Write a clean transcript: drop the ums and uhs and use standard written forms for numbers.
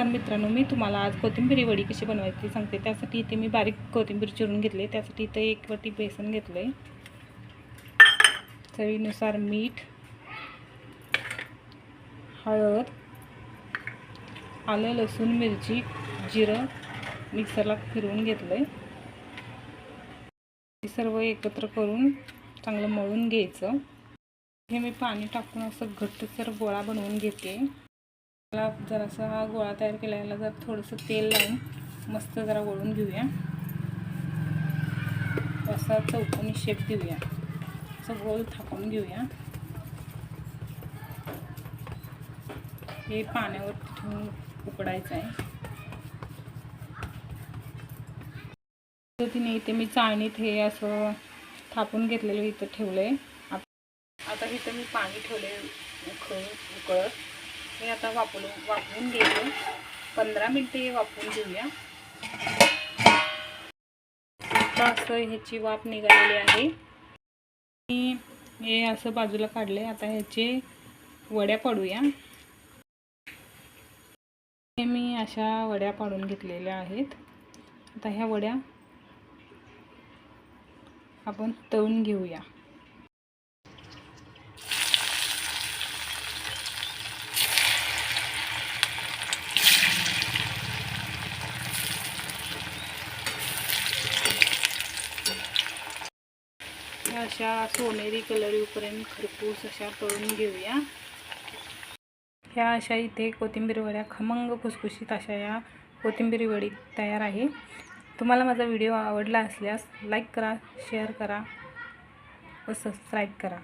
नमस्कार मित्रांनो, मी तुम्हाला आज कोथिंबीर वडी कशी बनवायची सांगते। त्यासाठी इथे मी बारीक कोथिंबीर चिरून घेतली। त्यासाठी इथे 1 वाटी बेसन घेतले, चवीनुसार मीठ, हळद, आलं लसूण मिरची जिरं मिक्सरला फिरवून घेतले। हे सर्व एकत्र करून चांगलं मळून घ्यायचं। हे मी पाणी टाकून असं घट्टसर गोळा बनवून घेते। मला जरासा हा गोळा तयार केलेला जर थोडंसं तेल लावून मस्त जरा वळून घेऊया। असा चौकोनी शेप देऊया, असं गोल थापून घेऊया। हे पाण्यावर ठेवून उकडायचं आहे। पद्धतीने इथे मी चाळणीत हे असं थापून घेतलेलं इथं ठेवलंय। आता इथं मी पाणी ठेवले उकळत। हे आता वाफवून घ्यायचं। 15 मिनिटे वाफवून घेऊया। आता असं ह्याची वाफ निघालेली आहे। मी हे असं बाजूला काढले। आता ह्याचे वड्या पाडूया। हे मी अशा वड्या पाडून घेतलेल्या आहेत। आता ह्या वड्या आपण तळून घेऊया। अशा सोनेरी कलर येऊपर्यंत खरपूस अशा तळून घेऊया। ह्या अशा इथे कोथिंबीर वड्या खमंग खुसखुशीत अशा या कोथिंबीर वडी तयार आहे। तुम्हाला माझा व्हिडिओ आवडला असल्यास लाईक करा, शेअर करा व सबस्क्राईब करा।